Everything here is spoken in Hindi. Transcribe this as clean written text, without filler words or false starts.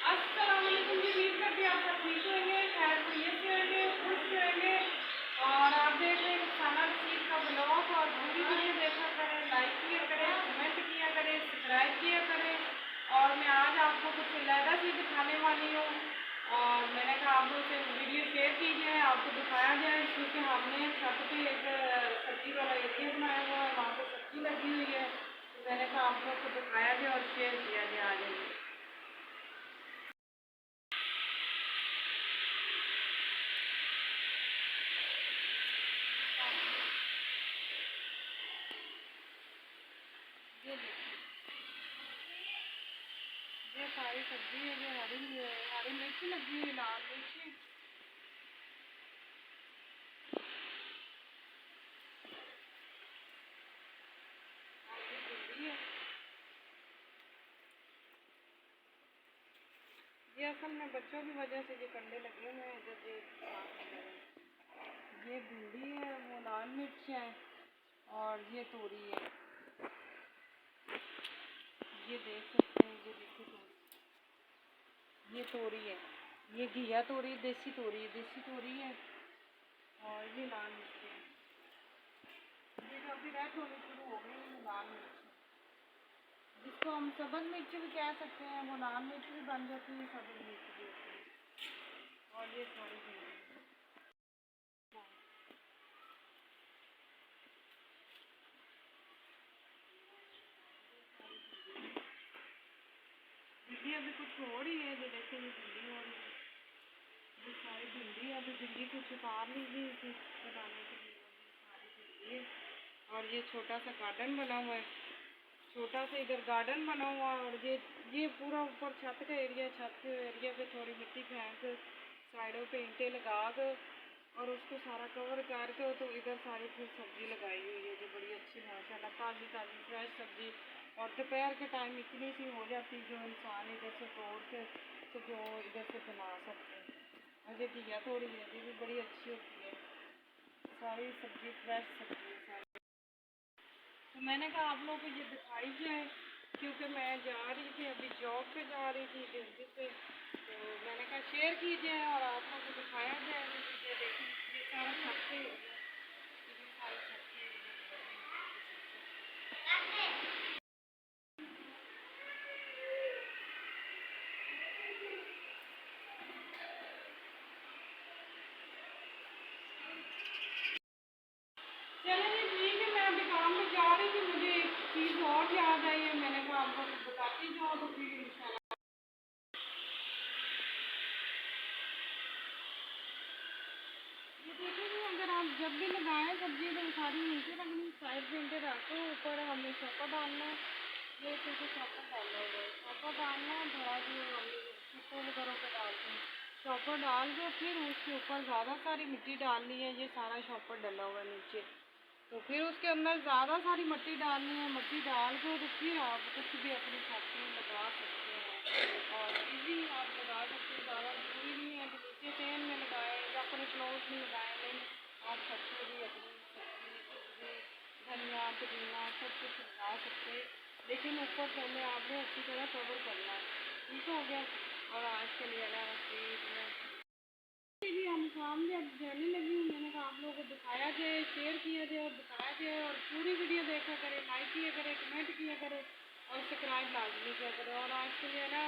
अस्सलाम वालेकुम जी। उम्मीद करते हैं आप सब ठीक होंगे, खैर खैरियत से होंगे, खुश होंगे। और आप देख रहे हैं रुखसाना रशीद का ब्लॉग। और पूरी वीडियो देखा करें, लाइक किया करें, कमेंट किया करें, सब्सक्राइब किया करें। और मैं आज आपको कुछ अलहदा सी दिखाने वाली हूँ। और मैंने कहा आप लोग से वीडियो शेयर की जाए, आपको दिखाया जाए, क्योंकि हमने छत पे एक सब्जी वाला एरिया बनाया हुआ है, वहाँ पर सब्जी लगी हुई है। तो मैंने कहा आप लोग को दिखाया जाए और शेयर किया जाए। आ जाइए। ये देखिए, ये सारी सब्जी है, जो हरी मिर्च लगी हुई, लाल मिर्च, और ये भिंडी है। ये असल में बच्चों की वजह से जो कंडे लगे हुए हैं इधर, ये साफ हो गए। ये भिंडी है, वो लाल मिर्च है, और ये तोरी है। ये देख सकते हैं, ये देखिए तोरी, ये तोरी है। ये घिया तोरी, देसी तोरी, देसी तोरी है। और ये लाल मिर्च है, ये जो अभी रेड होनी शुरू हो गई, ये लाल मिर्च है, जिसको हम सबज मिर्च भी कह सकते हैं। वो लाल मिर्च भी बन जाती है, सबज मिर्च भी होती है। और ये सारी भिंडी, भिंडी अभी कुछ हो रही है, जो देखिए ये भिंडी हो रही है। ये सारी भिंडी, अभी भिंडी कुछ उतार लीजिए इसे बनाने के लिए। सारी भिंडी है। और ये छोटा सा गार्डन बना हुआ है, छोटा सा इधर गार्डन बना हुआ है। और ये पूरा ऊपर छत का एरिया, छत के एरिया पे थोड़ी मिट्टी फेंक, साइडों पे ईंटें लगा कर और उसको सारा कवर करके, तो इधर सारी फिर सब्जी लगाई हुई है, जो बड़ी अच्छी माशाल्लाह ताज़ी ताज़ी फ्रेश सब्जी। और दोपहर के टाइम इतनी सी हो जाती, जो इंसान इधर से तोड़ के तो जो इधर से बना सकते हैं। और ये घिया तोड़ी है, ये भी बड़ी अच्छी होती है। सारी सब्जी फ्रेश सब्जी है सारी। तो मैंने कहा आप लोगों को ये दिखाई जाए, क्योंकि मैं जा रही थी, अभी जॉब पे जा रही थी ड्यूटी पे। तो मैंने कहा शेयर की जाए और आप लोगों को दिखाया जाए। ये देखिए, ये सारा छत पे एरिया, ये सारी छत पे एरिया। चलिए जी, ठीक है। मैं अभी काम पे जा रही थी, मुझे एक चीज़ और याद आई है, मैंने कहा आप लोगों को बताती जाओ, तो फिर इंशाल्लाह। ये देखिए जी, अगर आप जब भी लगाएं सब्जी, तो सारी नीचे रखनी, साइड पे ईंटें रख के ऊपर हमने शॉपर डालना है। ये क्योंकि शॉपर डालना होगा, शॉपर डालना है, थोड़ा जो हम छतों वगैरह पे डालते हैं, शॉपर डाल के फिर उसके ऊपर ज़्यादा सारी मिट्टी डालनी है। ये सारा शॉपर डला हुआ है नीचे, तो फिर उसके अंदर ज़्यादा सारी मिट्टी डालनी है। मिट्टी डाल के तो फिर आप कुछ भी अपनी छत में लगा सकते हैं, और इजी आप लगा सकते हैं। ज़्यादा ज़रूरी नहीं है कि नीचे चैन में लगाएं या अपने प्लॉट में लगाएं, नहीं, आप छत पे भी अपनी सब्जी, खुशबू, धनिया, पुदीना सब कुछ लगा सकते हैं। लेकिन ऊपर से हमें आपने अच्छी तरह कवर करना है। ठीक हो गया। और आज के लिए अल्लाह हाफिज़। जी, हम काम में अब जाने लगी हूँ। मैंने कहा आप लोगों को दिखाया जाए, शेयर किया जाए और बताया जाए। और पूरी वीडियो देखा करें, लाइक किया करें, कमेंट किया करें और सब्सक्राइब लाजमी किया करें। और आज के लिए ना